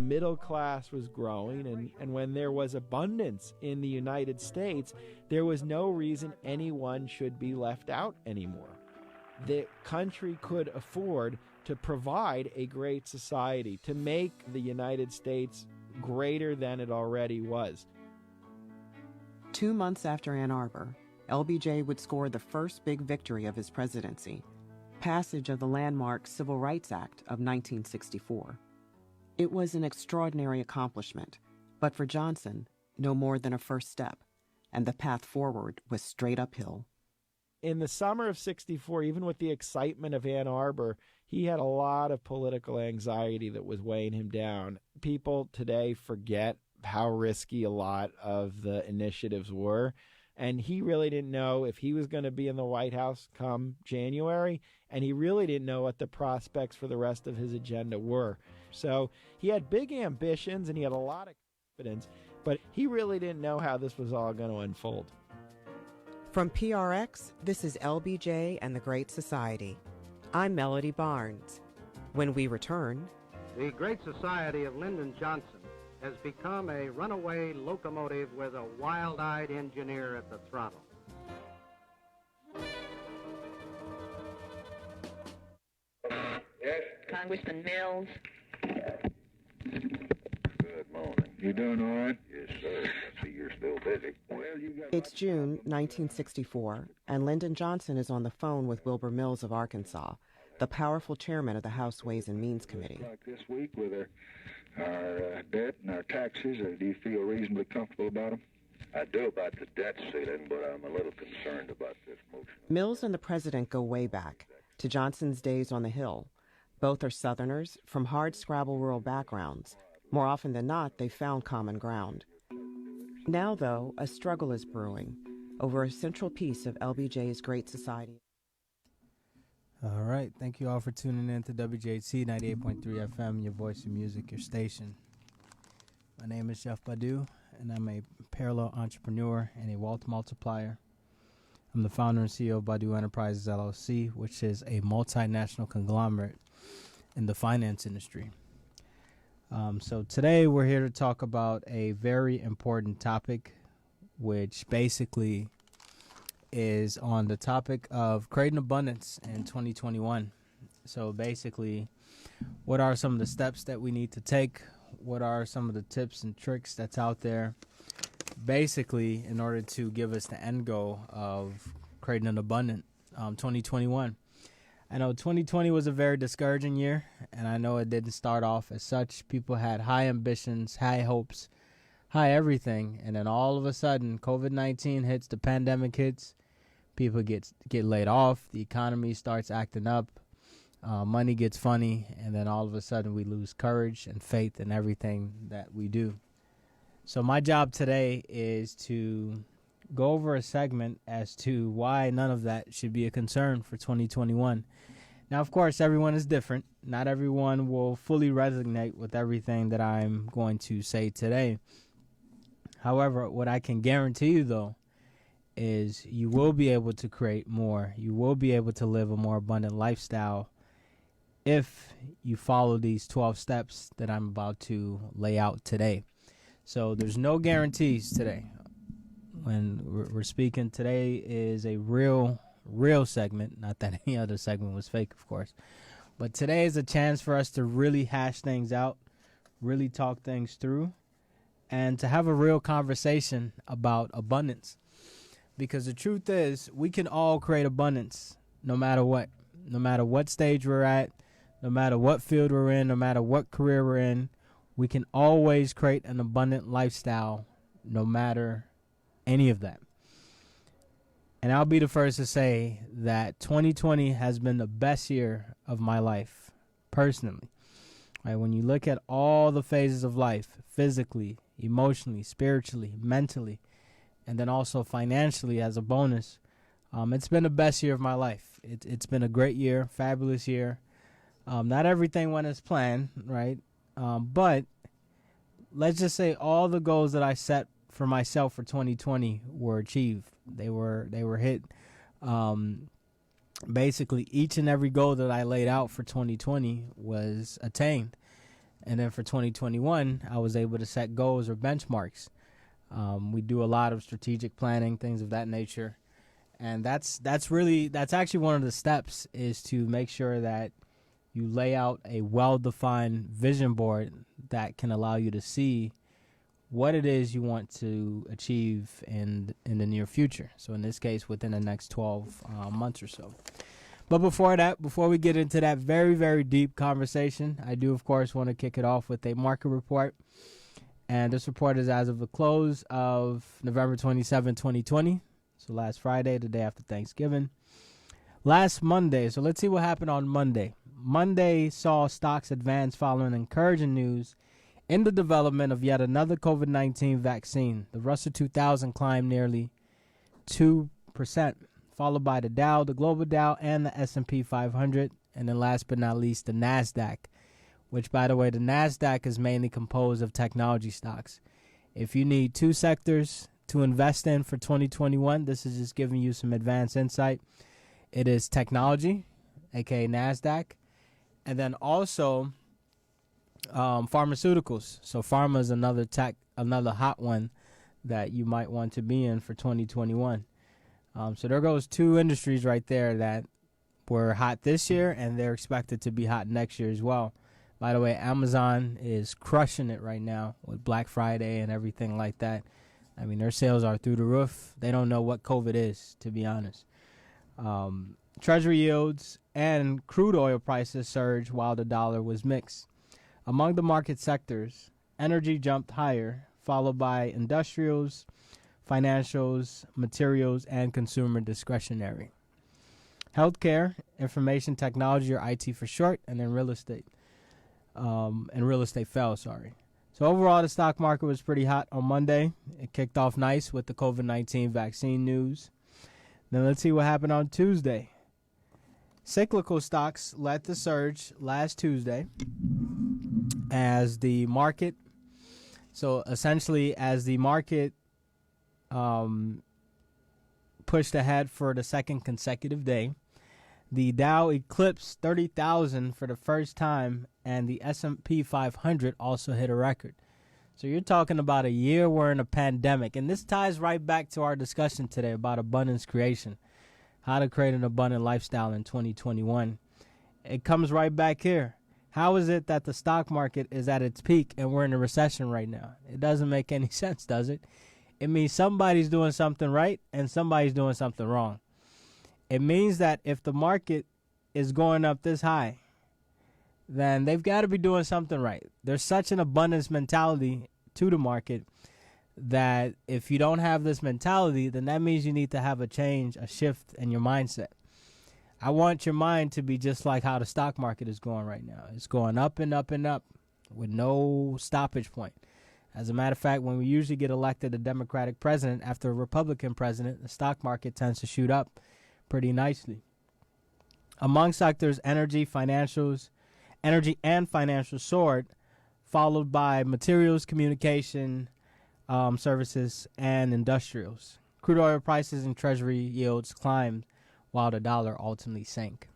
middle class was growing, and when there was abundance in the United States, there was no reason anyone should be left out anymore. The country could afford to provide a great society, to make the United States greater than it already was. 2 months after Ann Arbor, LBJ would score the first big victory of his presidency, passage of the landmark Civil Rights Act of 1964. It was an extraordinary accomplishment, but for Johnson, no more than a first step, and the path forward was straight uphill. In the summer of '64, even with the excitement of Ann Arbor, he had a lot of political anxiety that was weighing him down. People today forget how risky a lot of the initiatives were, and he really didn't know if he was going to be in the White House come January, and he really didn't know what the prospects for the rest of his agenda were. So he had big ambitions and he had a lot of confidence, but he really didn't know how this was all going to unfold. From PRX, this is LBJ and the Great Society. I'm Melody Barnes. When we return... The Great Society of Lyndon Johnson has become a runaway locomotive with a wild-eyed engineer at the throttle. Yes? Congressman Mills. Good morning. You doing all right? Yes, sir. I see you're still busy. Well, you got... It's June 1964, and Lyndon Johnson is on the phone with Wilbur Mills of Arkansas, the powerful chairman of the House Ways and Means Committee. Like this week with our debt and our taxes, do you feel reasonably comfortable about them? I do about the debt ceiling, but I'm a little concerned about this motion. Mills and the president go way back, to Johnson's days on the Hill. Both are Southerners from hard-scrabble rural backgrounds. More often than not, they found common ground. Now, though, a struggle is brewing over a central piece of LBJ's Great Society. All right. Thank you all for tuning in to WJT 98.3 FM, your voice of music, your station. My name is Jeff Badu, and I'm a parallel entrepreneur and a wealth multiplier. I'm the founder and CEO of Badu Enterprises, LLC, which is a multinational conglomerate in the finance industry. So today we're here to talk about a very important topic, which basically is on the topic of creating abundance in 2021. So basically, what are some of the steps that we need to take? What are some of the tips and tricks that's out there? Basically, in order to give us the end goal of creating an abundant 2021. I know 2020 was a very discouraging year, and I know it didn't start off as such. People had high ambitions, high hopes, high everything, and then all of a sudden, COVID-19 hits, the pandemic hits, people get laid off, the economy starts acting up, money gets funny, and then all of a sudden we lose courage and faith in everything that we do. So my job today is to go over a segment as to why none of that should be a concern for 2021. Now, of course, everyone is different. Not everyone will fully resonate with everything that I'm going to say today. However, what I can guarantee you, though, is you will be able to create more. You will be able to live a more abundant lifestyle if you follow these 12 steps that I'm about to lay out today. So there's no guarantees today. When we're speaking, today is a real segment. Not that any other segment was fake, of course. But today is a chance for us to really hash things out, really talk things through, and to have a real conversation about abundance. Because the truth is, we can all create abundance no matter what. No matter what stage we're at, no matter what field we're in, no matter what career we're in, we can always create an abundant lifestyle no matter any of that. And I'll be the first to say that 2020 has been the best year of my life, personally. Right, when you look at all the phases of life, physically, emotionally, spiritually, mentally, and then also financially as a bonus, it's been the best year of my life. It's been a great year, fabulous year. Not everything went as planned, right? But let's just say all the goals that I set for myself for 2020 were achieved. They were hit. Basically, each and every goal that I laid out for 2020 was attained. And then for 2021, I was able to set goals or benchmarks. We do a lot of strategic planning, things of that nature. And that's actually one of the steps, is to make sure that you lay out a well-defined vision board that can allow you to see what it is you want to achieve in the near future. So in this case, within the next 12 months or so. But before we get into that very, very deep conversation, I do, of course, want to kick it off with a market report. And this report is as of the close of November 27, 2020. So last Friday, the day after Thanksgiving. Last Monday, so let's see what happened on Monday. Monday saw stocks advance following encouraging news in the development of yet another COVID-19 vaccine. The Russell 2000 climbed nearly 2%, followed by the Dow, the Global Dow, and the S&P 500. And then last but not least, the NASDAQ, which, by the way, the NASDAQ is mainly composed of technology stocks. If you need two sectors to invest in for 2021, this is just giving you some advanced insight. It is technology, aka NASDAQ, and then also pharmaceuticals. So pharma is another hot one that you might want to be in for 2021. So there goes two industries right there that were hot this year, and they're expected to be hot next year as well. By the way, Amazon is crushing it right now with Black Friday and everything like that. I mean, their sales are through the roof. They don't know what COVID is, to be honest. Treasury yields and crude oil prices surged while the dollar was mixed. Among the market sectors, energy jumped higher, followed by industrials, financials, materials, and consumer discretionary. Healthcare, information technology, or IT for short, and then real estate. And real estate fell, sorry. So overall, the stock market was pretty hot on Monday. It kicked off nice with the COVID-19 vaccine news. Then let's see what happened on Tuesday. Cyclical stocks led the surge last Tuesday as the market, pushed ahead for the second consecutive day. The Dow eclipsed 30,000 for the first time, and the S&P 500 also hit a record. So you're talking about a year we're in a pandemic, and this ties right back to our discussion today about abundance creation, how to create an abundant lifestyle in 2021. It comes right back here. How is it that the stock market is at its peak and we're in a recession right now? It doesn't make any sense, does it? It means somebody's doing something right and somebody's doing something wrong. It means that if the market is going up this high, then they've got to be doing something right. There's such an abundance mentality to the market that if you don't have this mentality, then that means you need to have a change, a shift in your mindset. I want your mind to be just like how the stock market is going right now. It's going up and up and up with no stoppage point. As a matter of fact, when we usually get elected a Democratic president after a Republican president, the stock market tends to shoot up pretty nicely. Among sectors, energy and financial soared, followed by materials, communication, services, and industrials. Crude oil prices and treasury yields climbed while the dollar ultimately sank.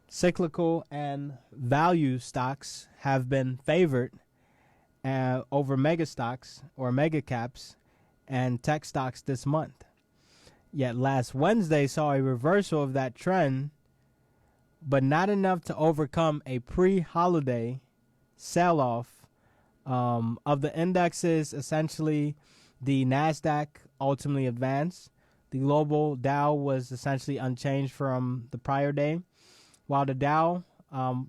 Cyclical and value stocks have been favored over mega stocks or mega caps and tech stocks this month. Yet last Wednesday saw a reversal of that trend, but not enough to overcome a pre-holiday sell-off of the indexes. Essentially, the NASDAQ ultimately advanced. The global Dow was essentially unchanged from the prior day, while the Dow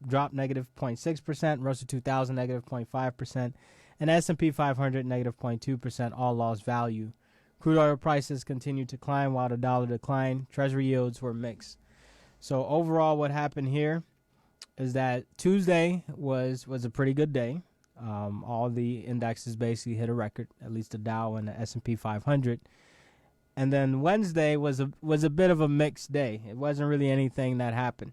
dropped negative 0.6%, Russell 2000 negative 0.5%, and S&P 500 negative 0.2%, all lost value. Crude oil prices continued to climb while the dollar declined. Treasury yields were mixed. So overall, what happened here is that Tuesday was a pretty good day. All the indexes basically hit a record, at least the Dow and the S&P 500. And then Wednesday was a bit of a mixed day. It wasn't really anything that happened.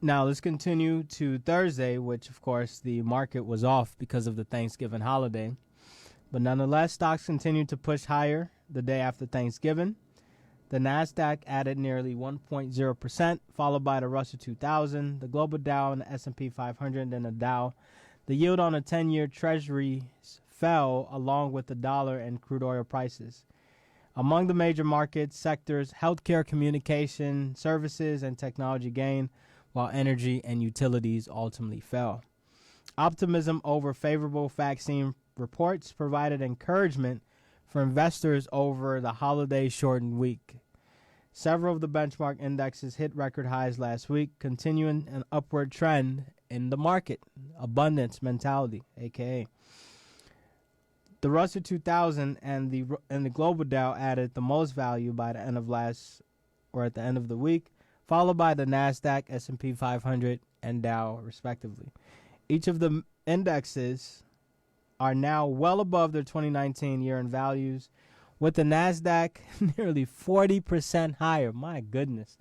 Now let's continue to Thursday, which of course the market was off because of the Thanksgiving holiday. But nonetheless, stocks continued to push higher the day after Thanksgiving. The NASDAQ added nearly 1.0%, followed by the Russell 2000, the Global Dow, and the S&P 500, and the Dow. The yield on the 10-year Treasuries fell along with the dollar and crude oil prices. Among the major market sectors, healthcare, communication, services, and technology gained, while energy and utilities ultimately fell. Optimism over favorable vaccine reports provided encouragement for investors over the holiday-shortened week. Several of the benchmark indexes hit record highs last week, continuing an upward trend in the market. Abundance mentality, aka. The Russell 2000 and the Global Dow added the most value by the end of at the end of the week, followed by the NASDAQ, S&P 500, and Dow, respectively. Each of the indexes are now well above their 2019 year-end values, with the NASDAQ nearly 40% higher. My goodness.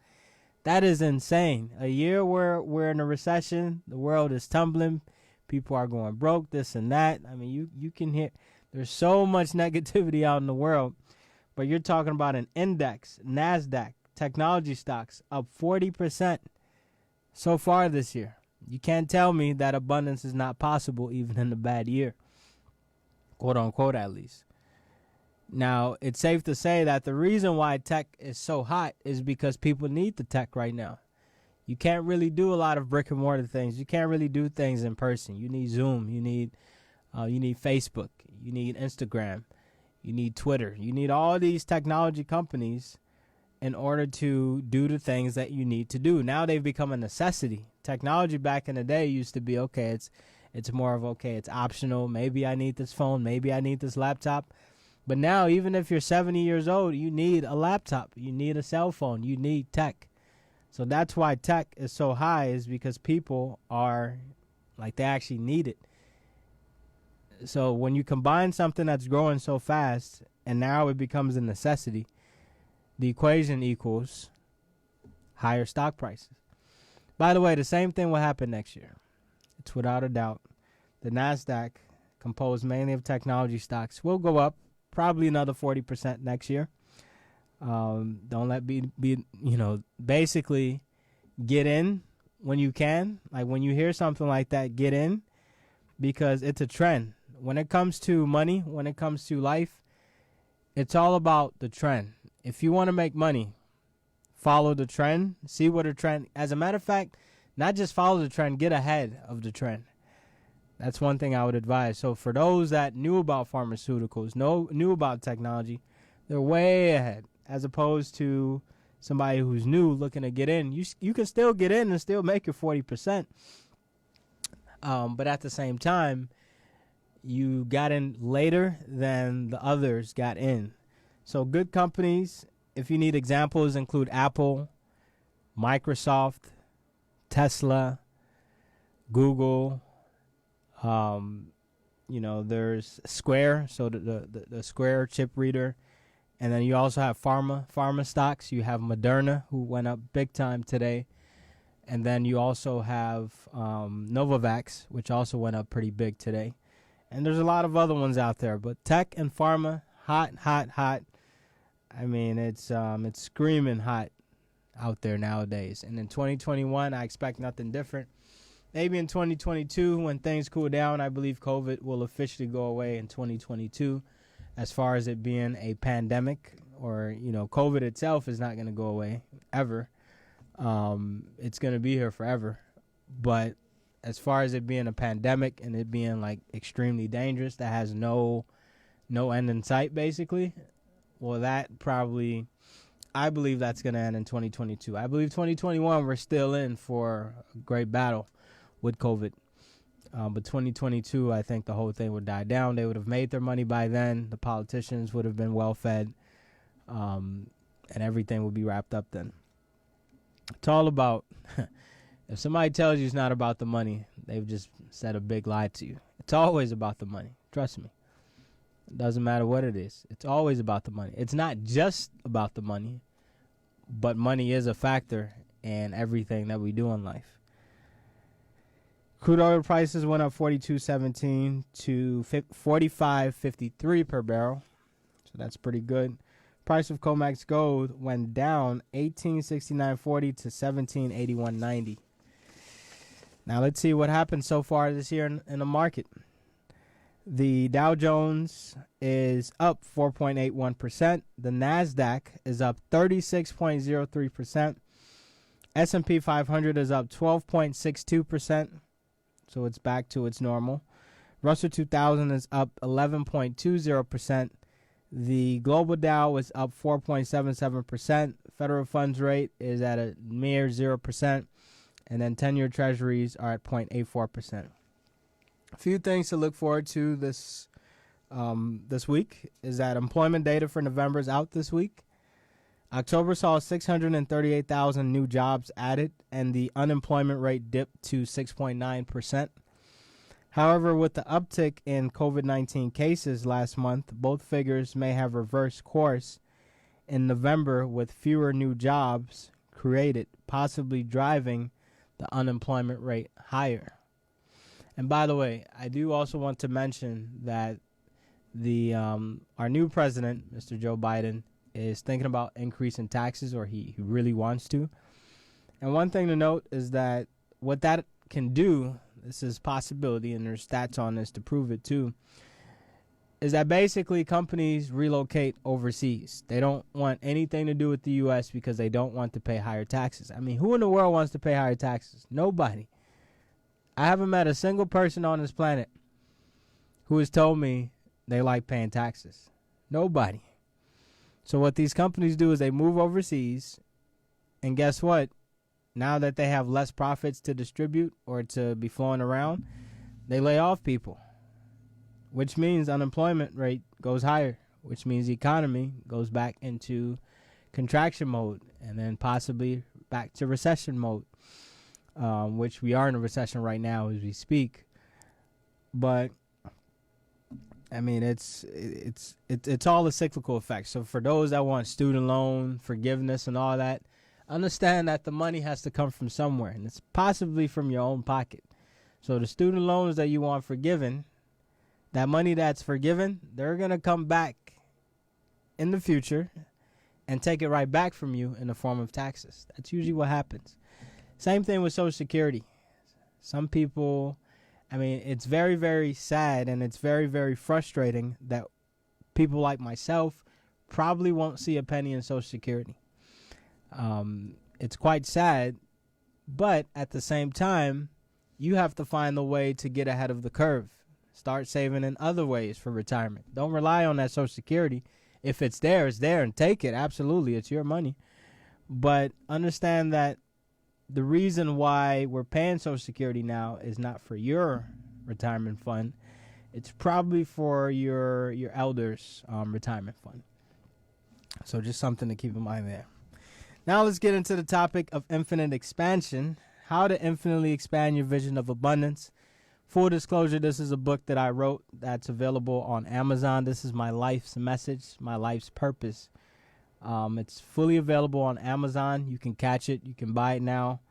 That is insane. A year where we're in a recession, the world is tumbling, people are going broke, this and that. I mean, you can hear there's so much negativity out in the world, but you're talking about an index, NASDAQ, technology stocks, up 40% so far this year. You can't tell me that abundance is not possible even in a bad year, quote unquote, at least. Now, it's safe to say that the reason why tech is so hot is because people need the tech right now. You can't really do a lot of brick and mortar things. You can't really do things in person. You need Zoom. You need Facebook. You need Instagram. You need Twitter. You need all these technology companies in order to do the things that you need to do. Now they've become a necessity. Technology back in the day used to be, okay, it's more of, okay, it's optional. Maybe I need this phone. Maybe I need this laptop. But now, even if you're 70 years old, you need a laptop. You need a cell phone. You need tech. So that's why tech is so high, is because people are, like, they actually need it. So when you combine something that's growing so fast and now it becomes a necessity, the equation equals higher stock prices. By the way, the same thing will happen next year. It's without a doubt. The NASDAQ, composed mainly of technology stocks, will go up probably another 40% next year. Don't let be basically get in when you can. Like when you hear something like that, get in, because it's a trend. When it comes to money, when it comes to life, it's all about the trend. If you want to make money, follow the trend, see what a trend. As a matter of fact, not just follow the trend, get ahead of the trend. That's one thing I would advise. So for those that knew about pharmaceuticals, knew about technology, they're way ahead, as opposed to somebody who's new looking to get in. You can still get in and still make your 40%. But at the same time, you got in later than the others got in. So good companies, if you need examples, include Apple, Microsoft, Tesla, Google. There's Square, so the Square chip reader. And then you also have pharma stocks. You have Moderna, who went up big time today. And then you also have Novavax, which also went up pretty big today. And there's a lot of other ones out there. But tech and pharma, hot. I mean, it's screaming hot out there nowadays. And in 2021, I expect nothing different. Maybe in 2022, when things cool down, I believe COVID will officially go away in 2022. As far as it being a pandemic, or, COVID itself is not going to go away ever. It's going to be here forever. But as far as it being a pandemic and it being like extremely dangerous, that has no end in sight, basically, well, that probably, I believe that's going to end in 2022. I believe 2021 we're still in for a great battle with COVID. But 2022, I think the whole thing would die down. They would have made their money by then. The politicians would have been well fed, and everything would be wrapped up then. It's all about, if somebody tells you it's not about the money, they've just said a big lie to you. It's always about the money. Trust me. It doesn't matter what it is. It's always about the money. It's not just about the money, but money is a factor in everything that we do in life. Crude oil prices went up 42.17 to 45.53 per barrel. So that's pretty good. price of COMEX gold went down 1869.40 to 1781.90. Now let's see what happened so far this year in the market. The Dow Jones is up 4.81%. The NASDAQ is up 36.03%. S&P 500 is up 12.62%. So it's back to its normal. Russell 2000 is up 11.20%. The global Dow is up 4.77%. Federal funds rate is at a mere 0%. And then 10-year treasuries are at 0.84%. A few things to look forward to this week is that employment data for November is out this week. October saw 638,000 new jobs added, and the unemployment rate dipped to 6.9%. However, with the uptick in COVID-19 cases last month, both figures may have reversed course in November with fewer new jobs created, possibly driving the unemployment rate higher. And by the way, I do also want to mention that our new president, Mr. Joe Biden, is thinking about increasing taxes, or he really wants to. And one thing to note is that what that can do, this is a possibility, and there's stats on this to prove it too, is that basically companies relocate overseas. They don't want anything to do with the U.S. because they don't want to pay higher taxes. I mean, who in the world wants to pay higher taxes? Nobody. I haven't met a single person on this planet who has told me they like paying taxes. Nobody. So what these companies do is they move overseas, and guess what? Now that they have less profits to distribute or to be flowing around, they lay off people, which means unemployment rate goes higher, which means the economy goes back into contraction mode and then possibly back to recession mode, which we are in a recession right now as we speak. But I mean, it's all a cyclical effect. So for those that want student loan forgiveness and all that, understand that the money has to come from somewhere, and it's possibly from your own pocket. So the student loans that you want forgiven, that money that's forgiven, they're going to come back in the future and take it right back from you in the form of taxes. That's usually what happens. Same thing with Social Security. Some people, I mean, it's very, very sad, and it's very, very frustrating that people like myself probably won't see a penny in Social Security. It's quite sad, but at the same time, you have to find a way to get ahead of the curve. Start saving in other ways for retirement. Don't rely on that Social Security. If it's there, and take it. Absolutely, it's your money. But understand that the reason why we're paying Social Security now is not for your retirement fund. It's probably for your elders' retirement fund. So just something to keep in mind there. Now let's get into the topic of infinite expansion. How to infinitely expand your vision of abundance. Full disclosure, this is a book that I wrote that's available on Amazon. This is my life's message, my life's purpose. It's fully available on Amazon. You can catch it. You can buy it now.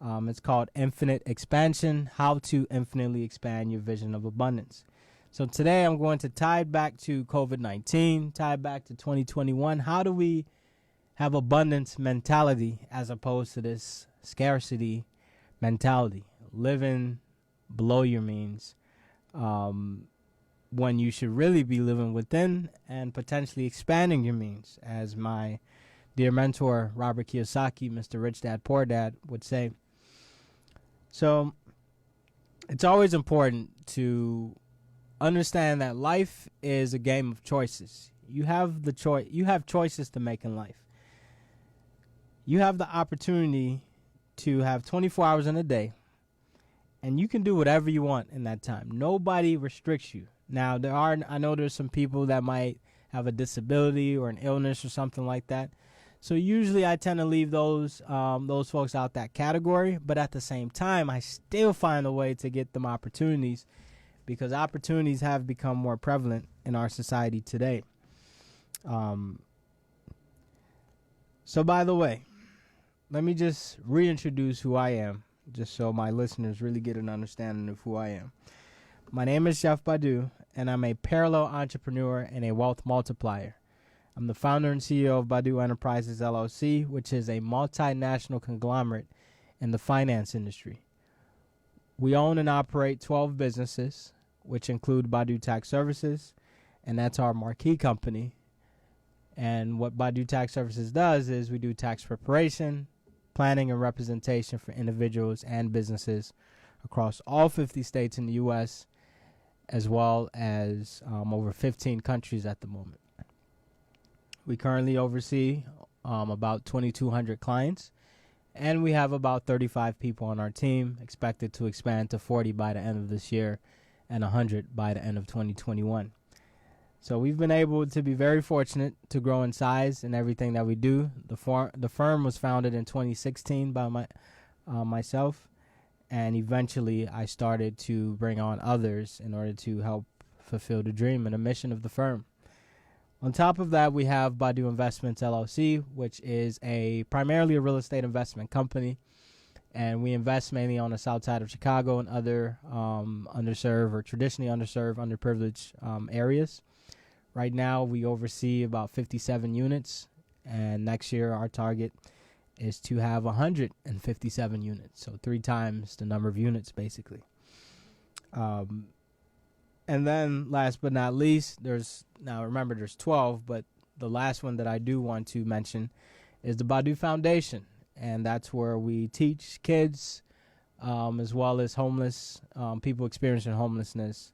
It's called Infinite Expansion, How to Infinitely Expand Your Vision of Abundance. So today I'm going to tie it back to COVID-19, tie it back to 2021. How do we have abundance mentality as opposed to this scarcity mentality? Living below your means when you should really be living within and potentially expanding your means, as my dear mentor Robert Kiyosaki, Mr. Rich Dad Poor Dad, would say. So it's always important to understand that life is a game of choices. You have choices to make in life. You have the opportunity to have 24 hours in a day, and you can do whatever you want in that time. Nobody restricts you. Now, I know there's some people that might have a disability or an illness or something like that. So usually I tend to leave those folks out that category. But at the same time, I still find a way to get them opportunities, because opportunities have become more prevalent in our society today. So by the way, let me just reintroduce who I am, just so my listeners really get an understanding of who I am. My name is Chef Badu, and I'm a parallel entrepreneur and a wealth multiplier. I'm the founder and CEO of Badu Enterprises LLC, which is a multinational conglomerate in the finance industry. We own and operate 12 businesses, which include Badu Tax Services, and that's our marquee company. And what Badu Tax Services does is we do tax preparation, planning, and representation for individuals and businesses across all 50 states in the U.S., as well as over 15 countries at the moment. We currently oversee about 2,200 clients, and we have about 35 people on our team, expected to expand to 40 by the end of this year and 100 by the end of 2021. So we've been able to be very fortunate to grow in size in everything that we do. The firm was founded in 2016 by myself, and eventually I started to bring on others in order to help fulfill the dream and the mission of the firm. On top of that, we have Badu Investments LLC, which is primarily a real estate investment company, and we invest mainly on the south side of Chicago and other underserved or traditionally underserved, underprivileged areas. Right now, we oversee about 57 units, and next year our target is to have 157 units, so 3 times the number of units, basically. And then, last but not least, there's 12, but the last one that I do want to mention is the Badu Foundation, and that's where we teach kids as well as homeless people experiencing homelessness,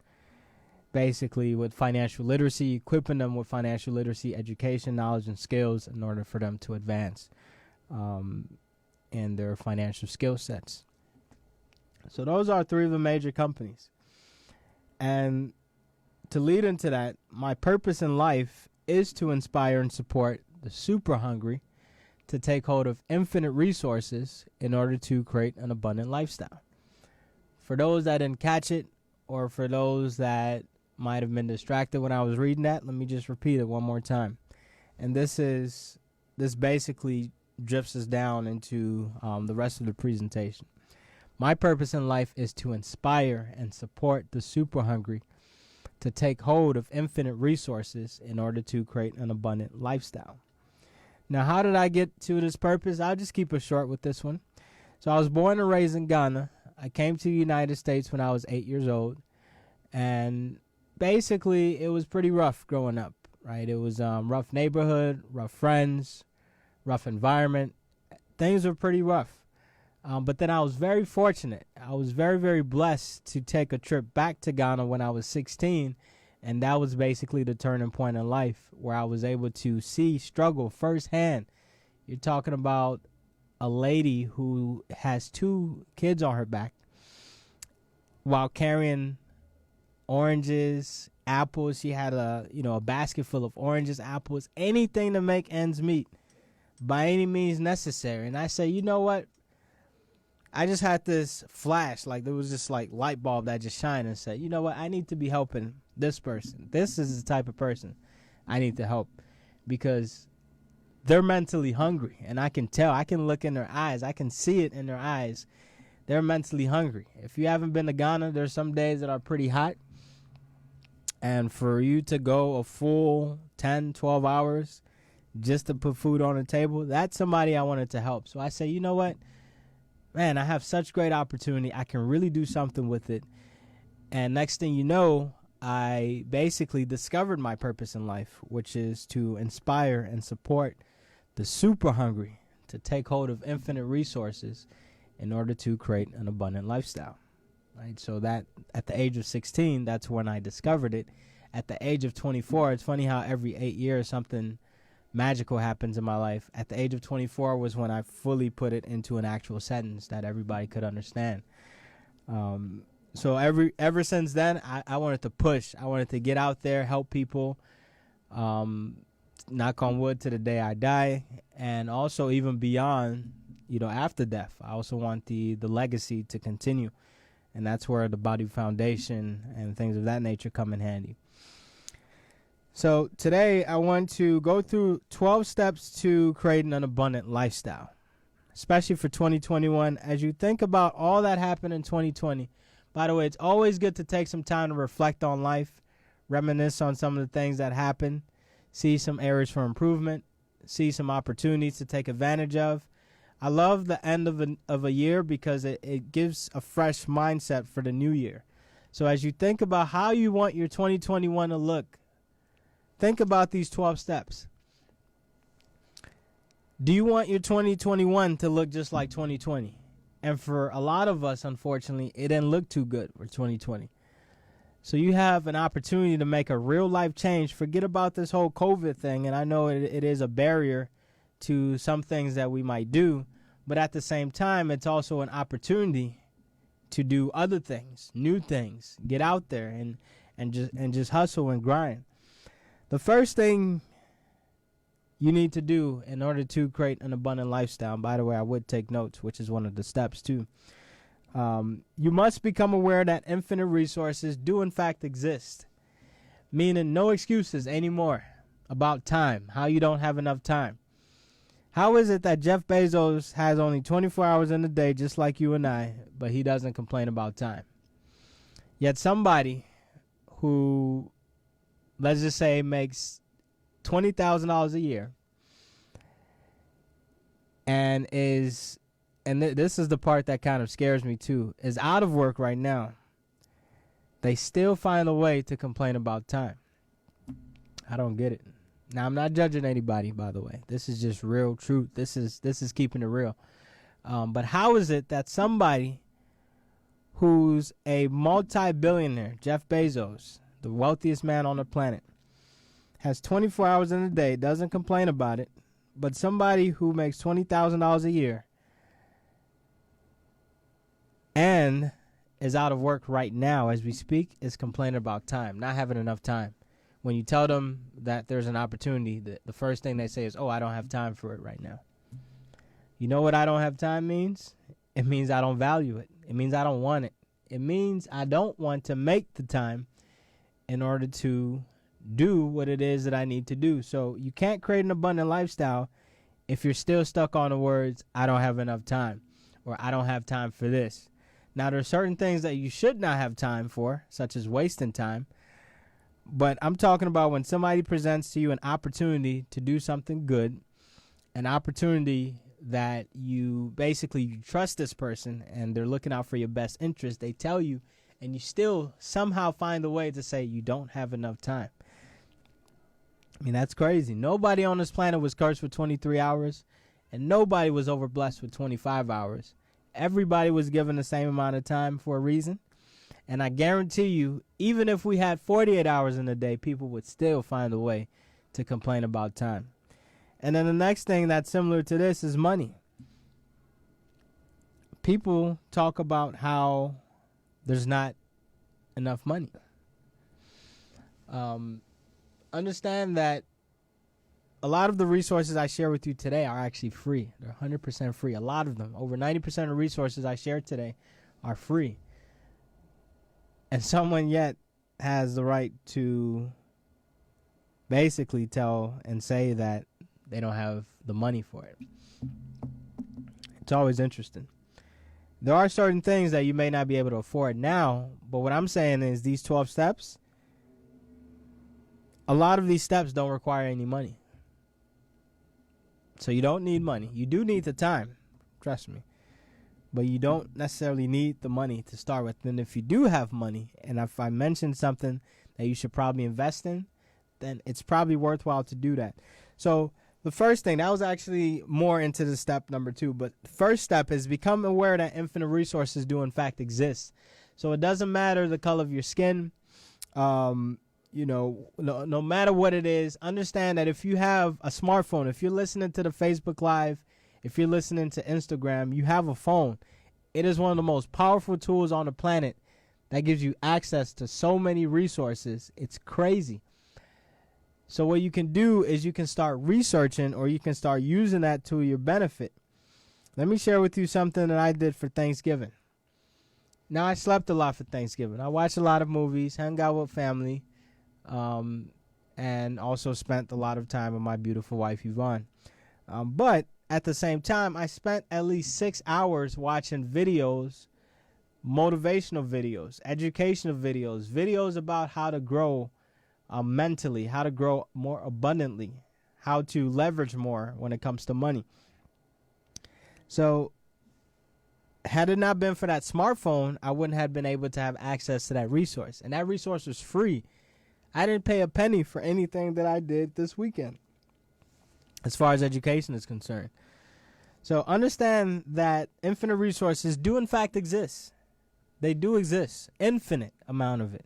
basically with financial literacy, equipping them with financial literacy, education, knowledge, and skills in order for them to advance in their financial skill sets. So those are 3 of the major companies. And to lead into that, my purpose in life is to inspire and support the super hungry to take hold of infinite resources in order to create an abundant lifestyle. For those that didn't catch it, or for those that might have been distracted when I was reading that, let me just repeat it one more time. And this basically drifts us down into the rest of the presentation. My purpose in life is to inspire and support the super hungry to take hold of infinite resources in order to create an abundant lifestyle. Now, how did I get to this purpose? I'll just keep it short with this one. So I was born and raised in Ghana. I came to the United States when I was 8 years old, and basically it was pretty rough growing up, right? It was rough neighborhood, rough friends, rough environment. Things were pretty rough. But then I was very fortunate. I was very, very blessed to take a trip back to Ghana when I was 16. And that was basically the turning point in life where I was able to see struggle firsthand. You're talking about a lady who has 2 kids on her back while carrying oranges, apples. She had a basket full of oranges, apples, anything to make ends meet by any means necessary. And I say, you know what? I just had this flash, like there was this like light bulb that just shined and said, you know what, I need to be helping this person. This is the type of person I need to help because they're mentally hungry. And I can tell, I can look in their eyes. I can see it in their eyes. They're mentally hungry. If you haven't been to Ghana, there's some days that are pretty hot. And for you to go a full 10, 12 hours just to put food on the table, that's somebody I wanted to help. So I say, you know what? Man, I have such great opportunity. I can really do something with it. And next thing you know, I basically discovered my purpose in life, which is to inspire and support the super hungry to take hold of infinite resources in order to create an abundant lifestyle. Right? So that at the age of 16, that's when I discovered it. At the age of 24, it's funny how every 8 years something magical happens in my life. At the age of 24 was when I fully put it into an actual sentence that everybody could understand. So ever since then, I wanted to push. I wanted to get out there, help people, knock on wood to the day I die, and also even beyond, after death. I also want the legacy to continue, and that's where the Badu Foundation and things of that nature come in handy. So today I want to go through 12 steps to creating an abundant lifestyle, especially for 2021. As you think about all that happened in 2020, by the way, it's always good to take some time to reflect on life, reminisce on some of the things that happened, see some areas for improvement, see some opportunities to take advantage of. I love the end of a year because it gives a fresh mindset for the new year. So as you think about how you want your 2021 to look, think about these 12 steps. Do you want your 2021 to look just like 2020? And for a lot of us, unfortunately, it didn't look too good for 2020. So you have an opportunity to make a real life change. Forget about this whole COVID thing. And I know it is a barrier to some things that we might do. But at the same time, it's also an opportunity to do other things, new things, get out there and just hustle and grind. The first thing you need to do in order to create an abundant lifestyle, and by the way, I would take notes, which is one of the steps too. You must become aware that infinite resources do in fact exist, meaning no excuses anymore about time, how you don't have enough time. How is it that Jeff Bezos has only 24 hours in a day just like you and I, but he doesn't complain about time? Yet somebody who, let's just say, makes $20,000 a year and this is the part that kind of scares me too, is out of work right now. They still find a way to complain about time. I don't get it. Now, I'm not judging anybody, by the way. This is just real truth. This is keeping it real. But how is it that somebody who's a multi-billionaire, Jeff Bezos, the wealthiest man on the planet, has 24 hours in a day, doesn't complain about it, but somebody who makes $20,000 a year and is out of work right now as we speak is complaining about time, not having enough time? When you tell them that there's an opportunity, the first thing they say is, oh, I don't have time for it right now. You know what I don't have time means? It means I don't value it. It means I don't want it. It means I don't want to make the time in order to do what it is that I need to do. So you can't create an abundant lifestyle if you're still stuck on the words, I don't have enough time, or I don't have time for this. Now, there are certain things that you should not have time for, such as wasting time. But I'm talking about when somebody presents to you an opportunity to do something good, an opportunity that you trust this person and they're looking out for your best interest. They tell you, and you still somehow find a way to say you don't have enough time. I mean, that's crazy. Nobody on this planet was cursed with 23 hours, and nobody was overblessed with 25 hours. Everybody was given the same amount of time for a reason. And I guarantee you, even if we had 48 hours in a day, people would still find a way to complain about time. And then the next thing that's similar to this is money. People talk about how there's not enough money. Understand that a lot of the resources I share with you today are actually free. They're 100% free. A lot of them, over 90% of the resources I share today are free. And someone yet has the right to basically tell and say that they don't have the money for it. It's always interesting. There are certain things that you may not be able to afford now, but what I'm saying is these 12 steps, a lot of these steps don't require any money. So you don't need money. You do need the time, trust me. But you don't necessarily need the money to start with. And if you do have money, and if I mentioned something that you should probably invest in, then it's probably worthwhile to do that. So the first thing, that was actually more into the step number 2. But the first step is become aware that infinite resources do in fact exist. So it doesn't matter the color of your skin. No matter what it is, understand that if you have a smartphone, if you're listening to the Facebook Live, if you're listening to Instagram, you have a phone. It is one of the most powerful tools on the planet that gives you access to so many resources. It's crazy. So what you can do is you can start researching, or you can start using that to your benefit. Let me share with you something that I did for Thanksgiving. Now, I slept a lot for Thanksgiving. I watched a lot of movies, hung out with family, and also spent a lot of time with my beautiful wife, Yvonne. But at the same time, I spent at least 6 hours watching videos, motivational videos, educational videos, videos about how to grow mentally, how to grow more abundantly, how to leverage more when it comes to money. So had it not been for that smartphone, I wouldn't have been able to have access to that resource. And that resource was free. I didn't pay a penny for anything that I did this weekend as far as education is concerned. So understand that infinite resources do in fact exist. They do exist. Infinite amount of it.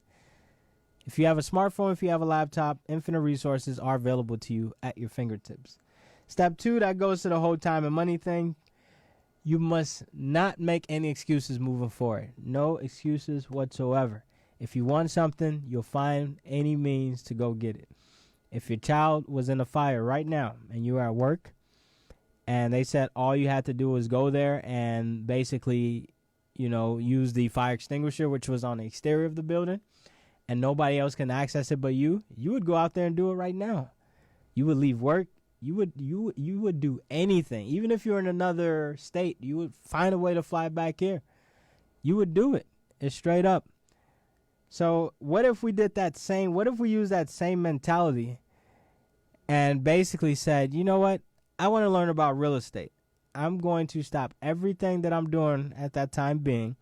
If you have a smartphone, if you have a laptop, infinite resources are available to you at your fingertips. Step 2, that goes to the whole time and money thing. You must not make any excuses moving forward. No excuses whatsoever. If you want something, you'll find any means to go get it. If your child was in a fire right now and you were at work and they said all you had to do was go there and basically, use the fire extinguisher, which was on the exterior of the building, and nobody else can access it but you would go out there and do it right now. You would leave work. You would do anything. Even if you're in another state, you would find a way to fly back here. You would do it. It's straight up. So what if we did that same, what if we used that same mentality and basically said, you know what? I want to learn about real estate. I'm going to stop everything that I'm doing at that time being.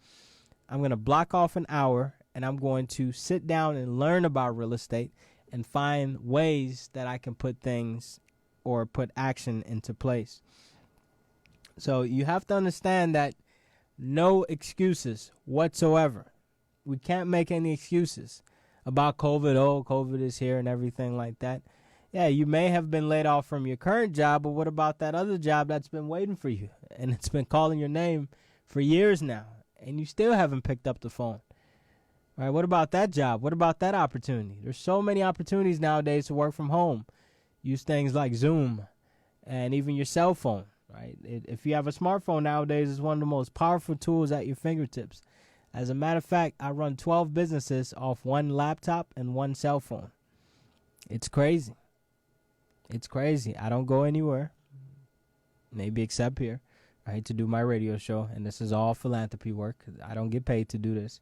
I'm going to block off an hour and I'm going to sit down and learn about real estate and find ways that I can put things or put action into place. So you have to understand that no excuses whatsoever. We can't make any excuses about COVID. Oh, COVID is here and everything like that. Yeah, you may have been laid off from your current job, but what about that other job that's been waiting for you? And it's been calling your name for years now, and you still haven't picked up the phone. All right, what about that job? What about that opportunity? There's so many opportunities nowadays to work from home. Use things like Zoom and even your cell phone, right? If you have a smartphone nowadays, it's one of the most powerful tools at your fingertips. As a matter of fact, I run 12 businesses off one laptop and one cell phone. It's crazy. It's crazy. I don't go anywhere, maybe except here, right, to do my radio show. And this is all philanthropy work. I don't get paid to do this.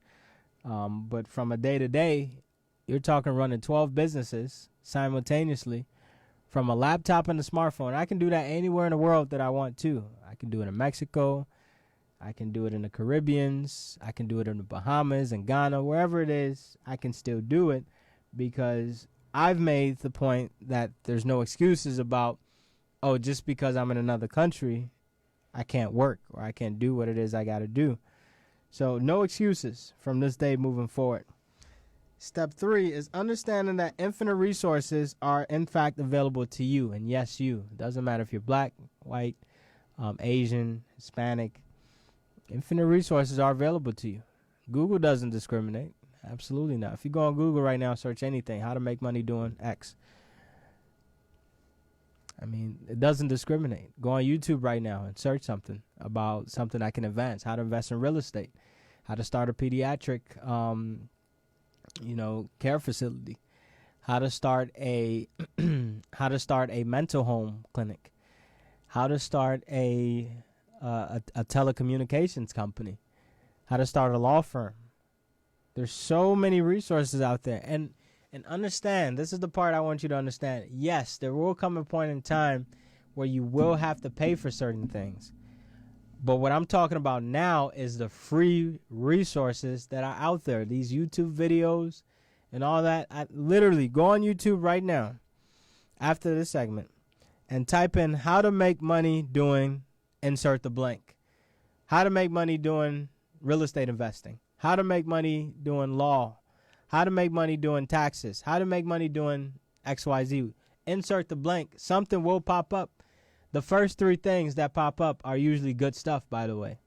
But from a day-to-day, you're talking running 12 businesses simultaneously from a laptop and a smartphone. I can do that anywhere in the world that I want to. I can do it in Mexico. I can do it in the Caribbeans. I can do it in the Bahamas and Ghana, wherever it is. I can still do it because I've made the point that there's no excuses about, oh, just because I'm in another country, I can't work or I can't do what it is I got to do. So no excuses from this day moving forward. Step 3 is understanding that infinite resources are in fact available to you. And yes, you. It doesn't matter if you're black, white, Asian, Hispanic. Infinite resources are available to you. Google doesn't discriminate. Absolutely not. If you go on Google right now, search anything, how to make money doing X. I mean, it doesn't discriminate. Go on YouTube right now and search something about something I can advance, how to invest in real estate, how to start a pediatric, care facility, how to start a mental home clinic, how to start a telecommunications company, how to start a law firm. There's so many resources out there. And understand, this is the part I want you to understand. Yes, there will come a point in time where you will have to pay for certain things. But what I'm talking about now is the free resources that are out there. These YouTube videos and all that. I literally go on YouTube right now after this segment and type in how to make money doing insert the blank. How to make money doing real estate investing. How to make money doing law. How to make money doing taxes. How to make money doing XYZ. Insert the blank. Something will pop up. The first 3 things that pop up are usually good stuff, by the way.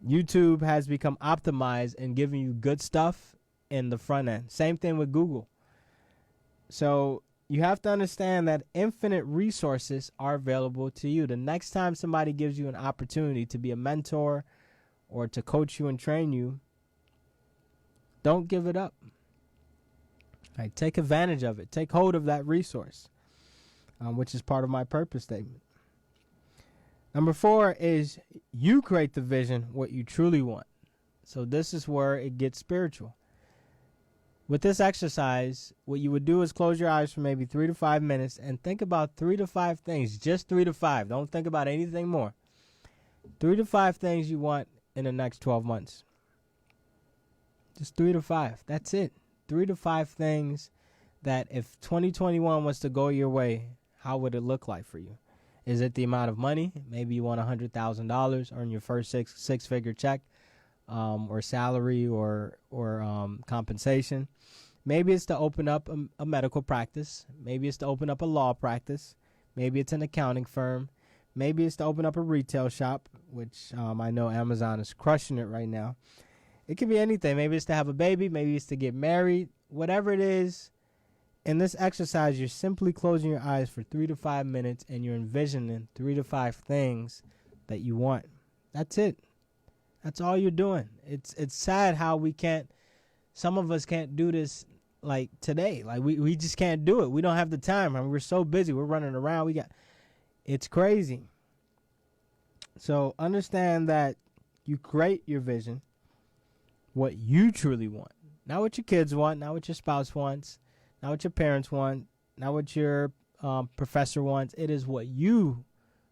YouTube has become optimized in giving you good stuff in the front end. Same thing with Google. So you have to understand that infinite resources are available to you. The next time somebody gives you an opportunity to be a mentor or to coach you and train you, don't give it up. Right, take advantage of it. Take hold of that resource, which is part of my purpose statement. Number 4 is you create the vision, what you truly want. So this is where it gets spiritual. With this exercise, what you would do is close your eyes for maybe 3 to 5 minutes and think about 3 to 5 things, just 3 to 5. Don't think about anything more. 3 to 5 things you want in the next 12 months. Just 3 to 5. That's it. 3 to 5 things that if 2021 was to go your way, how would it look like for you? Is it the amount of money? Maybe you want $100,000, earn your first six-figure check, or salary, or compensation. Maybe it's to open up a medical practice. Maybe it's to open up a law practice. Maybe it's an accounting firm. Maybe it's to open up a retail shop, which I know Amazon is crushing it right now. It could be anything. Maybe it's to have a baby. Maybe it's to get married. Whatever it is, in this exercise, you're simply closing your eyes for 3 to 5 minutes and you're envisioning 3 to 5 things that you want. That's it. That's all you're doing. It's sad how some of us can't do this like today. Like we just can't do it. We don't have the time. I mean, we're so busy. We're running around. It's crazy. So understand that you create your vision, what you truly want. Not what your kids want, not what your spouse wants, not what your parents want, not what your professor wants. It is what you,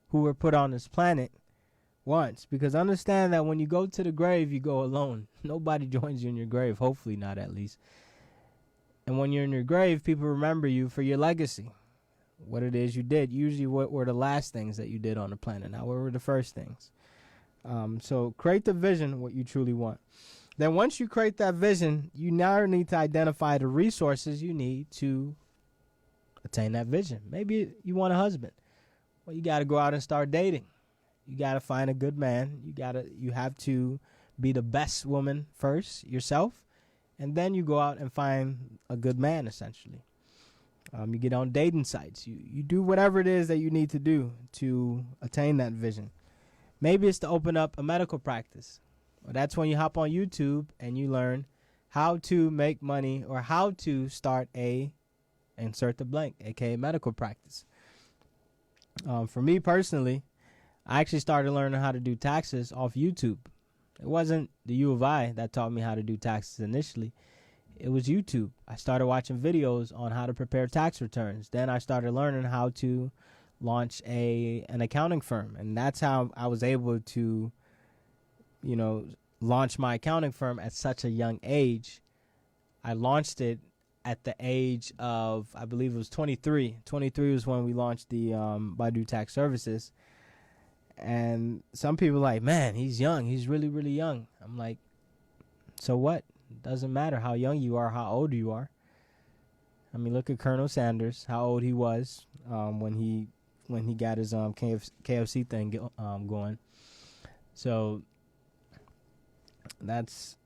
who were put on this planet, wants. Because understand that when you go to the grave, you go alone. Nobody joins you in your grave, hopefully not at least. And when you're in your grave, people remember you for your legacy, what it is you did. Usually what were the last things that you did on the planet, not what were the first things. So create the vision, what you truly want. Then once you create that vision, you now need to identify the resources you need to attain that vision. Maybe you want a husband. Well, you got to go out and start dating. You got to find a good man. You have to be the best woman first yourself, and then you go out and find a good man, essentially. You get on dating sites. You do whatever it is that you need to do to attain that vision. Maybe it's to open up a medical practice. Well, that's when you hop on YouTube and you learn how to make money or how to start insert the blank, aka medical practice. For me personally, I actually started learning how to do taxes off YouTube. It wasn't the U of I that taught me how to do taxes initially. It was YouTube. I started watching videos on how to prepare tax returns. Then I started learning how to launch an accounting firm. And that's how I was able to, launch my accounting firm at such a young age. I launched it at the age of, I believe it was 23. 23 was when we launched the Baidu Tax Services. And some people are like, man, he's young. He's really, really young. I'm like, so what? It doesn't matter how young you are, how old you are. I mean, look at Colonel Sanders, how old he was when he got his KFC thing going. So that's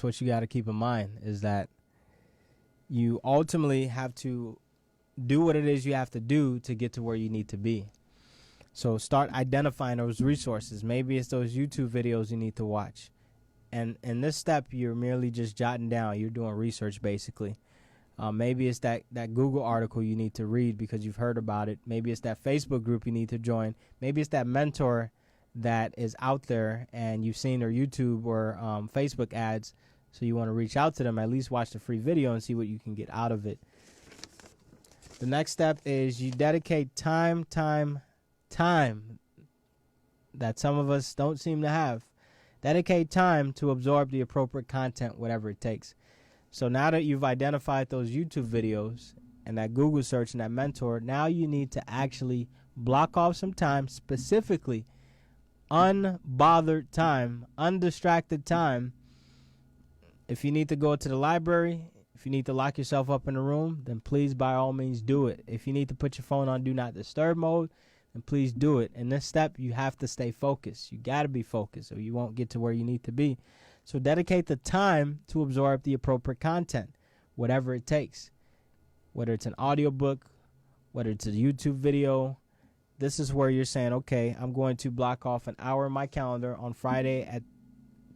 what you got to keep in mind, is that you ultimately have to do what it is you have to do to get to where you need to be. So start identifying those resources. Maybe it's those YouTube videos you need to watch. And in this step, you're merely just jotting down. You're doing research, basically. Maybe it's that Google article you need to read because you've heard about it. Maybe it's that Facebook group you need to join. Maybe it's that mentor that is out there and you've seen their YouTube or Facebook ads, so you want to reach out to them, at least watch the free video and see what you can get out of it. The next step is you dedicate time that some of us don't seem to have. Dedicate time to absorb the appropriate content, whatever it takes. So now that you've identified those YouTube videos and that Google search and that mentor, now you need to actually block off some time, specifically unbothered time, undistracted time. If you need to go to the library, if you need to lock yourself up in a room, then please, by all means, do it. If you need to put your phone on Do Not Disturb mode, then please do it. In this step, you have to stay focused. You got to be focused or you won't get to where you need to be. So dedicate the time to absorb the appropriate content, whatever it takes. Whether it's an audiobook, whether it's a YouTube video, this is where you're saying, okay, I'm going to block off an hour in my calendar on Friday at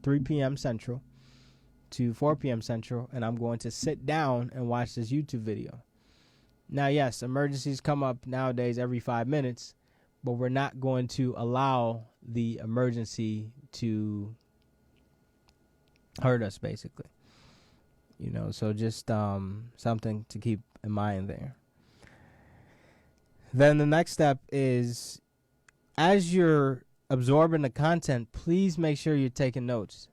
3 p.m. Central to 4 p.m. Central, and I'm going to sit down and watch this YouTube video. Now, yes, emergencies come up nowadays every 5 minutes, but we're not going to allow the emergency to hurt us, basically. So just something to keep in mind there. Then the next step is, as you're absorbing the content, please make sure you're taking notes.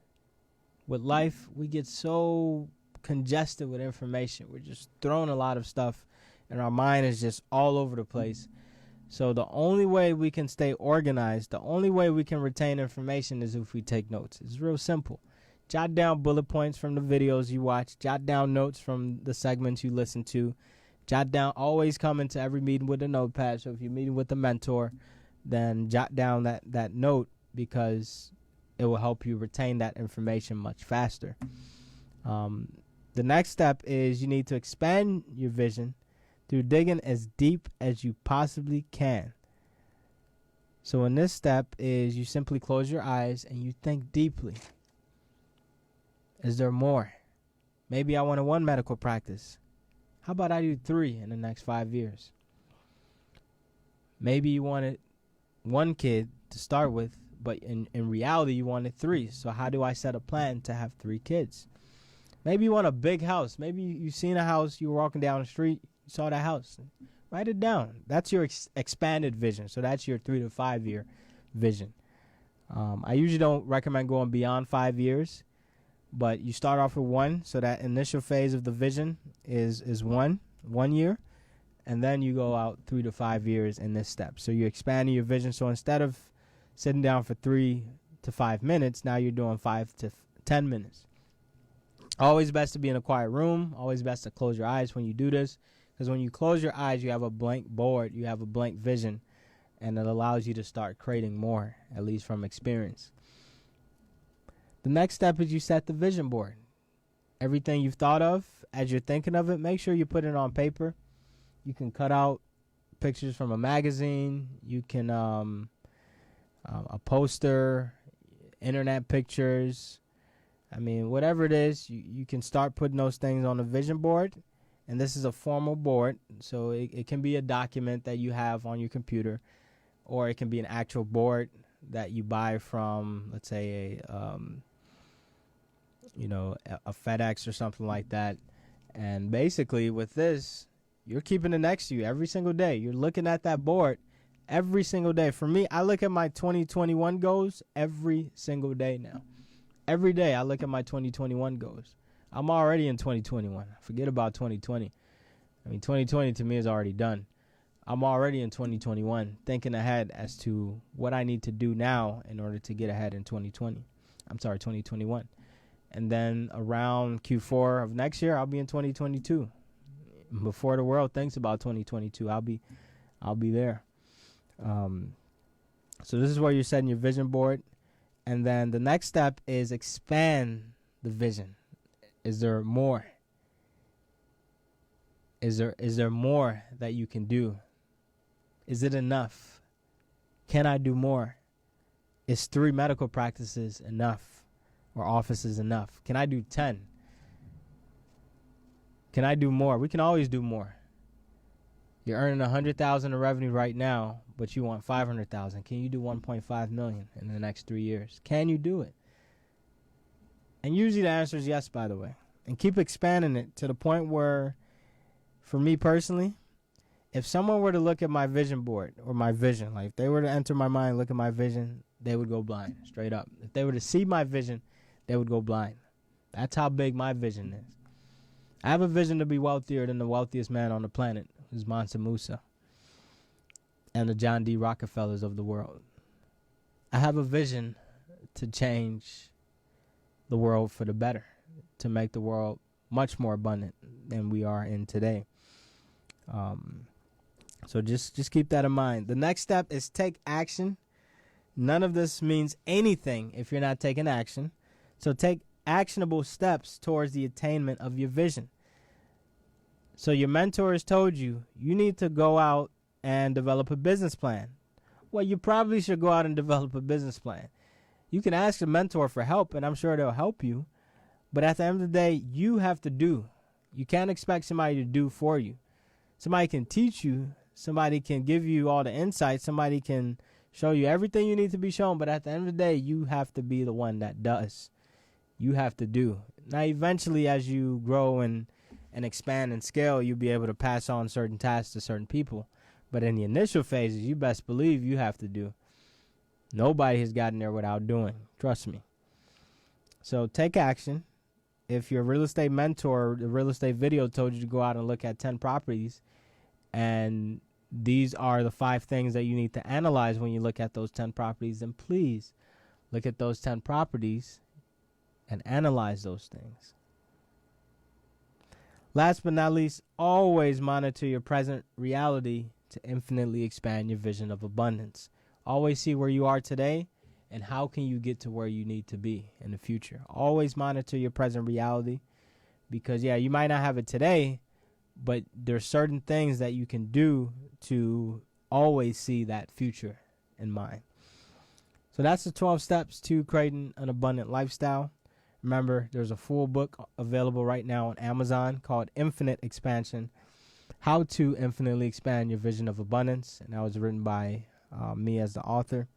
With life, we get so congested with information. We're just throwing a lot of stuff, and our mind is just all over the place. So the only way we can stay organized, the only way we can retain information is if we take notes. It's real simple. Jot down bullet points from the videos you watch. Jot down notes from the segments you listen to. Jot down, always come into every meeting with a notepad. So if you're meeting with a mentor, then jot down that note, because it will help you retain that information much faster. The next step is you need to expand your vision through digging as deep as you possibly can. So in this step is you simply close your eyes and you think deeply. Is there more? Maybe I want 1 medical practice. How about I do 3 in the next 5 years? Maybe you wanted 1 kid to start with, but in reality you wanted 3. So how do I set a plan to have 3 kids? Maybe you want a big house. Maybe you've seen a house, you were walking down the street, you saw that house. Write it down. That's your expanded vision. So that's your 3 to 5 year vision. I usually don't recommend going beyond 5 years, but you start off with 1. So that initial phase of the vision is 1 year. And then you go out 3 to 5 years in this step. So you're expanding your vision. So instead of sitting down for 3 to 5 minutes, now you're doing 5 to 10 minutes. Always best to be in a quiet room. Always best to close your eyes when you do this. Because when you close your eyes, you have a blank board. You have a blank vision. And it allows you to start creating more, at least from experience. The next step is you set the vision board. Everything you've thought of, as you're thinking of it, make sure you put it on paper. You can cut out pictures from a magazine. You can a poster, internet pictures. I mean, whatever it is, you can start putting those things on a vision board. And this is a formal board, so it can be a document that you have on your computer, or it can be an actual board that you buy from, let's say, a FedEx or something like that. And basically with this, you're keeping it next to you every single day. You're looking at that board every single day. For me, I look at my 2021 goals every single day now. Every day I look at my 2021 goals. I'm already in 2021. Forget about 2020. I mean, 2020 to me is already done. I'm already in 2021, thinking ahead as to what I need to do now in order to get ahead in 2021. And then around Q4 of next year, I'll be in 2022. Before the world thinks about 2022, I'll be there. So this is where you're setting your vision board. And then the next step is expand the vision. Is there more? Is there more that you can do? Is it enough? Can I do more? Is 3 medical practices enough? Or offices enough? Can I do 10? Can I do more? We can always do more. You're earning $100,000 in revenue right now, but you want $500,000. Can you do $1.5 million in the next 3 years? Can you do it? And usually the answer is yes, by the way. And keep expanding it to the point where, for me personally, if someone were to look at my vision board or my vision, like if they were to enter my mind, look at my vision, they would go blind, straight up. If they were to see my vision, they would go blind. That's how big my vision is. I have a vision to be wealthier than the wealthiest man on the planet, who's Mansa Musa, and the John D. Rockefellers of the world. I have a vision to change the world for the better, to make the world much more abundant than we are in today. So just keep that in mind. The next step is take action. None of this means anything if you're not taking action. So take actionable steps towards the attainment of your vision. So your mentor has told you need to go out and develop a business plan. Well, you probably should go out and develop a business plan. You can ask a mentor for help, and I'm sure they'll help you. But at the end of the day, you have to do. You can't expect somebody to do for you. Somebody can teach you. Somebody can give you all the insights. Somebody can show you everything you need to be shown. But at the end of the day, you have to be the one that does. You have to do. Now, eventually, as you grow and expand and scale, you'll be able to pass on certain tasks to certain people. But in the initial phases, you best believe you have to do. Nobody has gotten there without doing. Trust me. So take action. If your real estate mentor, the real estate video told you to go out and look at 10 properties, and these are the 5 things that you need to analyze when you look at those 10 properties, then please look at those 10 properties and analyze those things. Last but not least, always monitor your present reality to infinitely expand your vision of abundance. Always see where you are today and how can you get to where you need to be in the future. Always monitor your present reality because, yeah, you might not have it today, but there's certain things that you can do to always see that future in mind. So that's the 12 steps to creating an abundant lifestyle. Remember, there's a full book available right now on Amazon called Infinite Expansion, How to Infinitely Expand Your Vision of Abundance. And that was written by me as the author.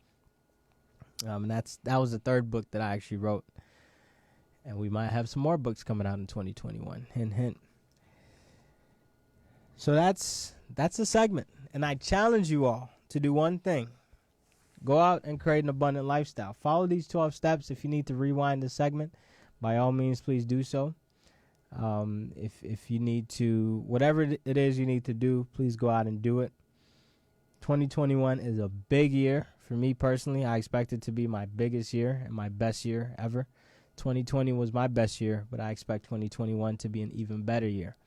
And that was the 3rd book that I actually wrote. And we might have some more books coming out in 2021. Hint, hint. So that's the segment. And I challenge you all to do one thing. Go out and create an abundant lifestyle. Follow these 12 steps. If you need to rewind the segment, by all means, please do so. If you need to, whatever it is you need to do, please go out and do it. 2021 is a big year for me personally. I expect it to be my biggest year and my best year ever. 2020 was my best year, but I expect 2021 to be an even better year.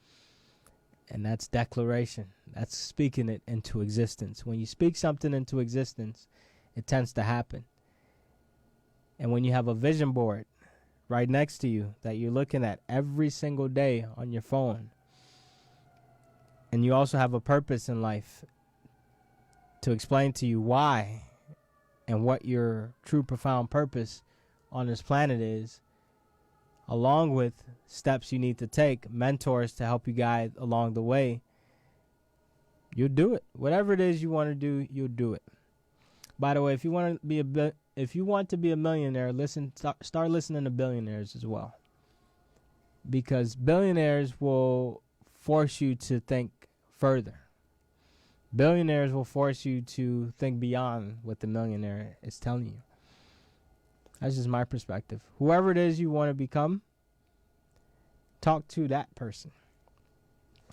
And that's declaration. That's speaking it into existence. When you speak something into existence, it tends to happen. And when you have a vision board right next to you that you're looking at every single day on your phone, and you also have a purpose in life to explain to you why and what your true profound purpose on this planet is, along with steps you need to take, mentors to help you guide along the way, you'll do it. Whatever it is you want to do, you'll do it. By the way, if you want to be a millionaire, start listening to billionaires as well. Because billionaires will force you to think further. Billionaires will force you to think beyond what the millionaire is telling you. That's just my perspective. Whoever it is you want to become, talk to that person.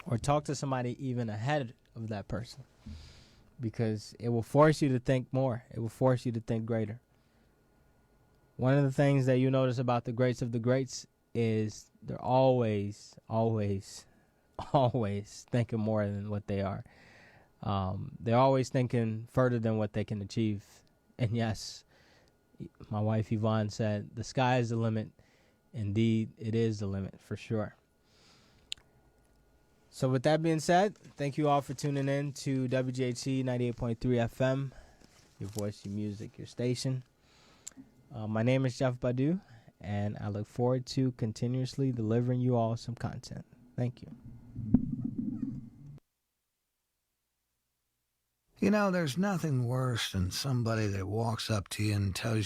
Or talk to somebody even ahead of that person. Because it will force you to think more. It will force you to think greater. One of the things that you notice about the greats of the greats is they're always thinking more than what they are. They're always thinking further than what they can achieve. And yes, my wife Yvonne said, the sky is the limit. Indeed, it is the limit for sure. So with that being said, thank you all for tuning in to WGHC 98.3 FM, your voice, your music, your station. My name is Jeff Badu, and I look forward to continuously delivering you all some content. Thank you. You know, there's nothing worse than somebody that walks up to you and tells